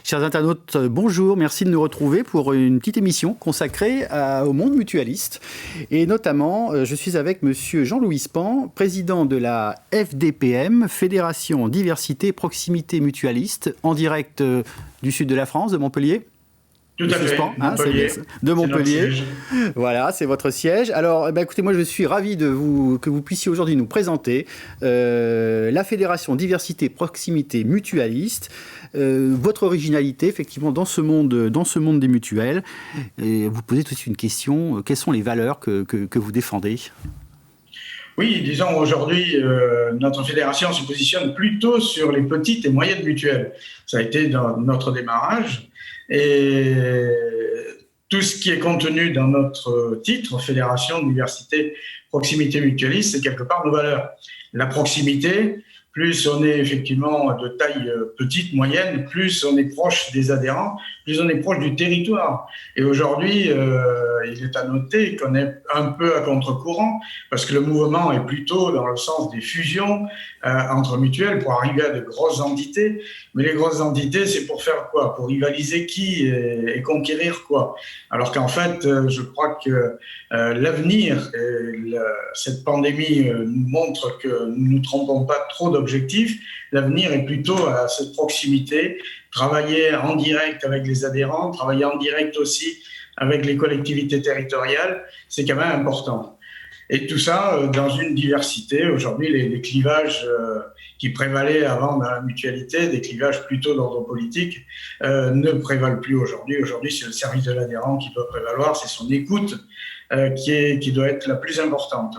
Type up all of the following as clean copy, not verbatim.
Chers internautes, bonjour, merci de nous retrouver pour une petite émission consacrée au monde mutualiste. Et notamment, je suis avec monsieur Jean-Louis Span, président de la FDPM, Fédération Diversité Proximité Mutualiste, en direct du sud de la France, de Montpellier. Tout à fait, Montpellier. De Montpellier. Voilà, c'est votre siège. Alors, écoutez, moi, je suis ravi que vous puissiez aujourd'hui nous présenter la Fédération Diversité Proximité Mutualiste, votre originalité, effectivement, dans ce monde des mutuelles. Et vous posez tout de suite une question. Quelles sont les valeurs que vous défendez ? Oui, disons aujourd'hui, notre fédération se positionne plutôt sur les petites et moyennes mutuelles. Ça a été dans notre démarrage. Et tout ce qui est contenu dans notre titre, Fédération Diversité Proximité Mutualiste, c'est quelque part nos valeurs. La proximité, plus on est effectivement de taille petite, moyenne, plus on est proche des adhérents, plus on est proche du territoire. Et aujourd'hui, il est à noter qu'on est un peu à contre-courant, parce que le mouvement est plutôt dans le sens des fusions entre mutuelles pour arriver à de grosses entités. Mais les grosses entités, c'est pour faire quoi ? Pour rivaliser qui et conquérir quoi ? Alors qu'en fait, je crois que l'avenir, cette pandémie nous montre que nous ne nous trompons pas trop d'objectifs. L'avenir est plutôt à cette proximité, travailler en direct avec les adhérents, travailler en direct aussi avec les collectivités territoriales, c'est quand même important. Et tout ça dans une diversité. Aujourd'hui, les clivages qui prévalaient avant dans la mutualité, des clivages plutôt d'ordre politique, ne prévalent plus aujourd'hui. Aujourd'hui, c'est le service de l'adhérent qui doit prévaloir, c'est son écoute qui doit être la plus importante.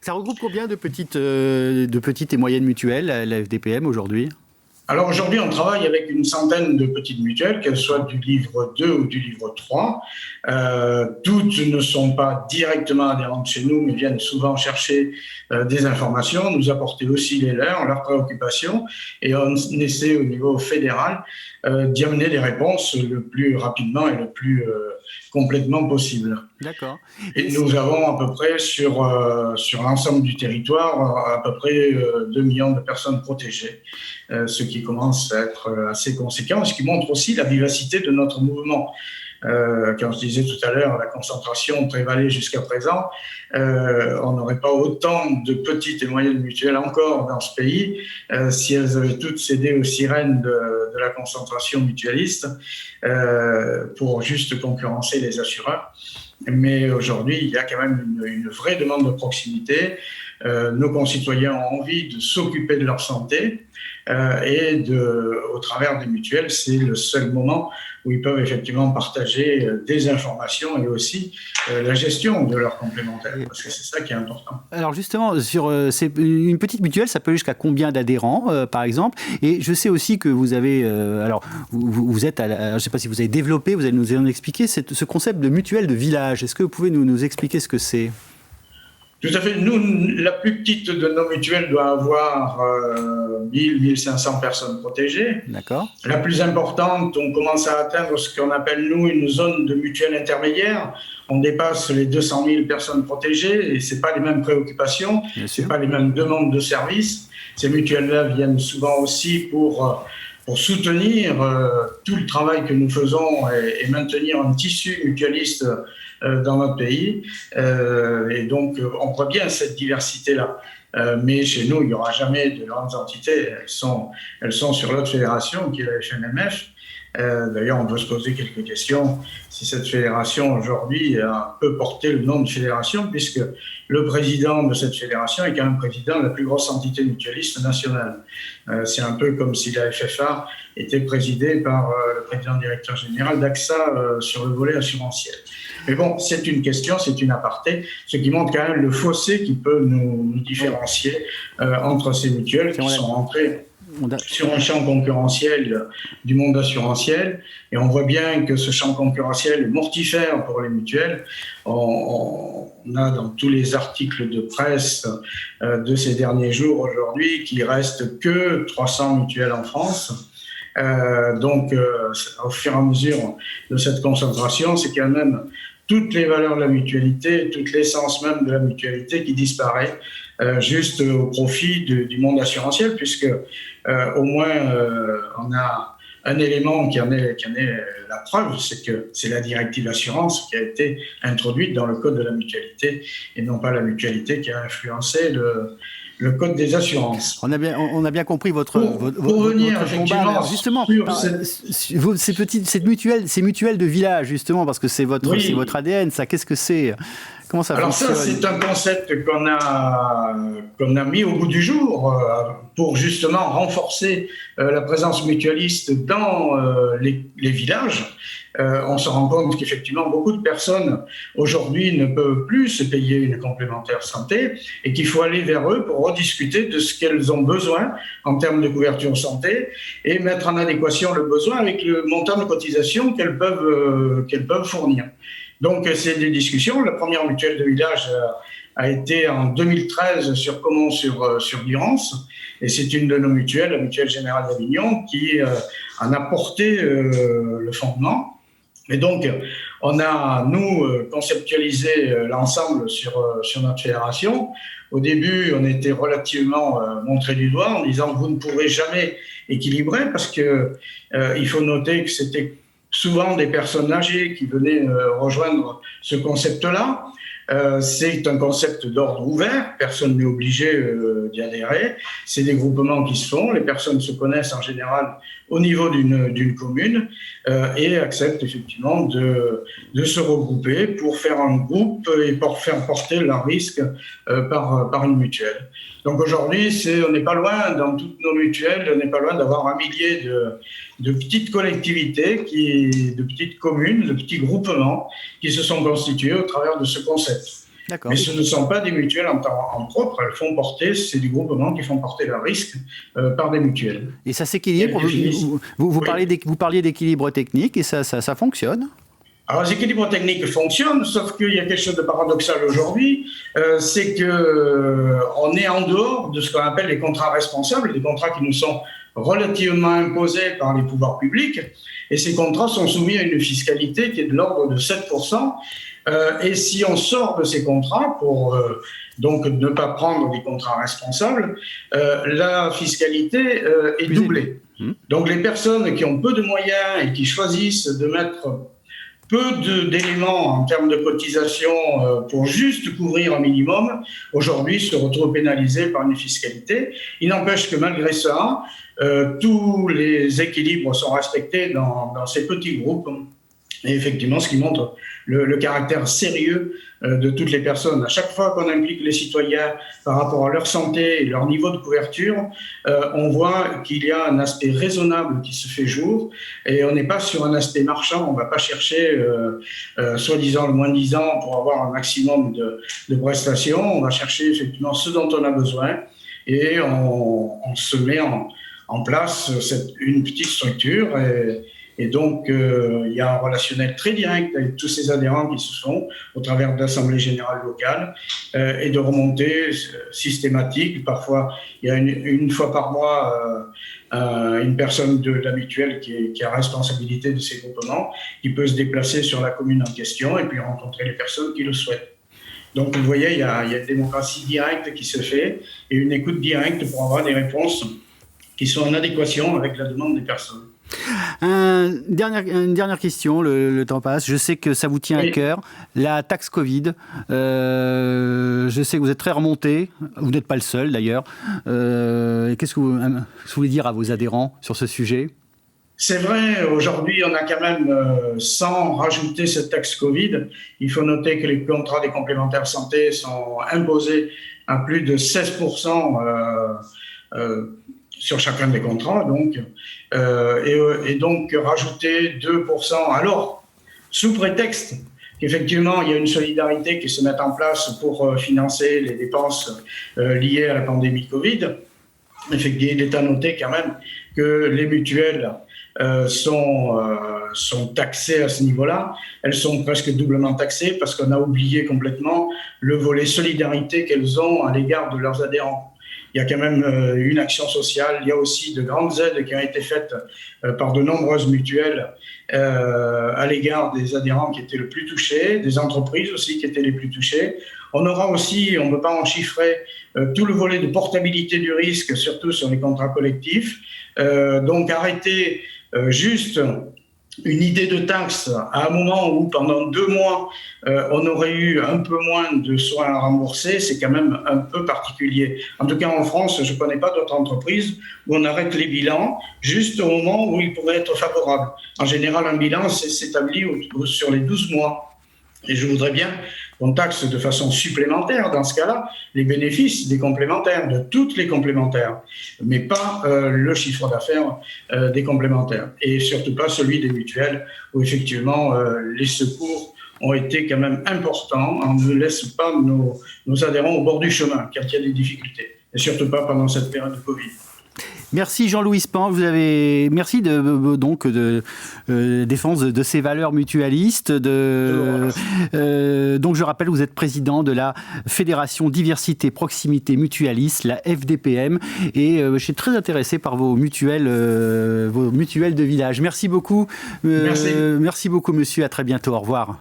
Ça regroupe combien de petites et moyennes mutuelles, la FDPM, aujourd'hui ? Alors aujourd'hui, on travaille avec une centaine de petites mutuelles, qu'elles soient du livre 2 ou du livre 3. Toutes ne sont pas directement adhérentes chez nous, mais viennent souvent chercher des informations, nous apporter aussi leurs préoccupations, et on essaie au niveau fédéral d'y amener des réponses le plus rapidement et le plus complètement possible. D'accord. Et nous avons à peu près sur l'ensemble du territoire à peu près 2 millions de personnes protégées, ce qui commence à être assez conséquent, ce qui montre aussi la vivacité de notre mouvement. Quand je disais tout à l'heure, la concentration prévalait jusqu'à présent, on n'aurait pas autant de petites et moyennes mutuelles encore dans ce pays si elles avaient toutes cédé aux sirènes de la concentration mutualiste pour juste concurrencer les assureurs. Mais aujourd'hui, il y a quand même une vraie demande de proximité. Nos concitoyens ont envie de s'occuper de leur santé et au travers des mutuelles, c'est le seul moment où ils peuvent effectivement partager des informations et aussi la gestion de leurs complémentaires, parce que c'est ça qui est important. Alors justement, une petite mutuelle, ça peut aller jusqu'à combien d'adhérents, par exemple ? Et je sais aussi que vous avez, vous êtes, je ne sais pas si vous avez développé, vous allez nous en expliquer, ce concept de mutuelle de village. Est-ce que vous pouvez nous expliquer ce que c'est ? Tout à fait. Nous, la plus petite de nos mutuelles doit avoir 1500 personnes protégées. D'accord. La plus importante, on commence à atteindre ce qu'on appelle, nous, une zone de mutuelle intermédiaire. On dépasse les 200 000 personnes protégées et ce n'est pas les mêmes préoccupations, ce n'est pas les mêmes demandes de services. Ces mutuelles-là viennent souvent aussi pour soutenir tout le travail que nous faisons et maintenir un tissu mutualiste dans notre pays. Et donc, on voit bien cette diversité-là. Mais chez nous, il n'y aura jamais de grandes entités. Elles sont sur l'autre fédération, qui est la FNMF. D'ailleurs, on peut se poser quelques questions si cette fédération, aujourd'hui, peut porter le nom de fédération, puisque le président de cette fédération est quand même président de la plus grosse entité mutualiste nationale. C'est un peu comme si la FFA était présidée par le président directeur général d'AXA sur le volet assurantiel. Mais bon, c'est une question, c'est une aparté, ce qui montre quand même le fossé qui peut nous différencier entre ces mutuelles qui sont rentrées sur un champ concurrentiel du monde assurantiel. Et on voit bien que ce champ concurrentiel est mortifère pour les mutuelles. On a dans tous les articles de presse de ces derniers jours aujourd'hui qu'il ne reste que 300 mutuelles en France. Donc, au fur et à mesure de cette concentration, c'est quand même toutes les valeurs de la mutualité, toute l'essence même de la mutualité qui disparaît juste au profit du monde assurantiel, puisque au moins on a un élément qui en est la preuve, c'est que c'est la directive assurance qui a été introduite dans le code de la mutualité et non pas la mutualité qui a influencé le code des assurances. On a bien compris votre venir effectivement combat. Justement, ces mutuelles de village, justement, parce que c'est votre ADN, ça, qu'est-ce que c'est? Comment ça fonctionne? Alors ça, c'est un concept qu'on a mis au goût du jour pour justement renforcer la présence mutualiste dans les villages. On se rend compte qu'effectivement, beaucoup de personnes aujourd'hui ne peuvent plus se payer une complémentaire santé et qu'il faut aller vers eux pour rediscuter de ce qu'elles ont besoin en termes de couverture santé et mettre en adéquation le besoin avec le montant de cotisation qu'elles peuvent fournir. Donc, c'est des discussions. La première mutuelle de village a été en 2013 sur Comont-sur-Durance. Et c'est une de nos mutuelles, la Mutuelle Générale d'Avignon, qui en a porté le fondement. Et donc, on a, nous, conceptualisé l'ensemble sur notre fédération. Au début, on était relativement montré du doigt en disant « vous ne pourrez jamais équilibrer » parce qu'il faut noter que c'était souvent des personnes âgées qui venaient rejoindre ce concept-là. C'est un concept d'ordre ouvert, personne n'est obligé d'y adhérer. C'est des groupements qui se font, les personnes se connaissent en général au niveau d'une commune et acceptent effectivement de se regrouper pour faire un groupe et pour faire porter leur risque par une mutuelle. Donc aujourd'hui, on n'est pas loin, dans toutes nos mutuelles, on n'est pas loin d'avoir 1 millier de petites collectivités, de petites communes, de petits groupements qui se sont constitués au travers de ce concept. D'accord. Mais ce ne sont pas des mutuelles en propre, elles font porter, c'est des groupements qui font porter leurs risques par des mutuelles. Et ça s'équilibre, vous parliez d'équilibre technique et ça fonctionne? Alors, les équilibres techniques fonctionnent, sauf qu'il y a quelque chose de paradoxal aujourd'hui, c'est qu'on est en dehors de ce qu'on appelle les contrats responsables, des contrats qui nous sont relativement imposés par les pouvoirs publics, et ces contrats sont soumis à une fiscalité qui est de l'ordre de 7%, et si on sort de ces contrats pour donc ne pas prendre des contrats responsables, la fiscalité est doublée. Donc les personnes qui ont peu de moyens et qui choisissent de mettre peu d'éléments en termes de cotisation pour juste couvrir un minimum, aujourd'hui se retrouvent pénalisés par une fiscalité. Il n'empêche que malgré ça, tous les équilibres sont respectés dans ces petits groupes. Et effectivement, ce qui montre le caractère sérieux de toutes les personnes. À chaque fois qu'on implique les citoyens par rapport à leur santé et leur niveau de couverture, on voit qu'il y a un aspect raisonnable qui se fait jour et on n'est pas sur un aspect marchand. On ne va pas chercher, soi-disant, le moins-disant pour avoir un maximum de prestations. On va chercher effectivement ce dont on a besoin et on se met en place une petite structure et donc, il y a un relationnel très direct avec tous ces adhérents qui se font au travers de l'Assemblée générale locale et de remontées systématiques. Parfois, il y a une fois par mois une personne de la mutuelle qui a responsabilité de ces groupements, qui peut se déplacer sur la commune en question et puis rencontrer les personnes qui le souhaitent. Donc, vous voyez, il y a une démocratie directe qui se fait et une écoute directe pour avoir des réponses qui sont en adéquation avec la demande des personnes. Une dernière question, le temps passe. Je sais que ça vous tient à cœur. La taxe Covid, je sais que vous êtes très remonté. Vous n'êtes pas le seul d'ailleurs. Qu'est-ce que vous voulez dire à vos adhérents sur ce sujet ? C'est vrai, aujourd'hui, on a quand même, sans rajouter cette taxe Covid, il faut noter que les contrats des complémentaires santé sont imposés à plus de 16% sur chacun des contrats, donc, et donc rajouter 2%, alors, sous prétexte qu'effectivement, il y a une solidarité qui se met en place pour financer les dépenses liées à la pandémie Covid, effectivement, il est à noter quand même que les mutuelles sont taxées à ce niveau-là. Elles sont presque doublement taxées parce qu'on a oublié complètement le volet solidarité qu'elles ont à l'égard de leurs adhérents. Il y a quand même une action sociale. Il y a aussi de grandes aides qui ont été faites par de nombreuses mutuelles à l'égard des adhérents qui étaient le plus touchés, des entreprises aussi qui étaient les plus touchées. On aura aussi, on ne peut pas en chiffrer, tout le volet de portabilité du risque, surtout sur les contrats collectifs. Donc arrêter juste une idée de taxe à un moment où pendant 2 mois on aurait eu un peu moins de soins à rembourser, c'est quand même un peu particulier. En tout cas en France, je ne connais pas d'autres entreprises où on arrête les bilans juste au moment où ils pourraient être favorables. En général, un bilan s'établit sur les 12 mois. Et je voudrais bien qu'on taxe de façon supplémentaire, dans ce cas-là, les bénéfices des complémentaires, de toutes les complémentaires, mais pas le chiffre d'affaires des complémentaires. Et surtout pas celui des mutuelles, où effectivement les secours ont été quand même importants. On ne laisse pas nos adhérents au bord du chemin quand il y a des difficultés, et surtout pas pendant cette période de Covid. Merci Jean-Louis Span, merci de défense de ces valeurs mutualistes. Donc je rappelle, vous êtes président de la Fédération Diversité Proximité Mutualiste, la FDPM, et je suis très intéressé par vos mutuelles de village. Merci beaucoup. Merci beaucoup monsieur, à très bientôt, au revoir.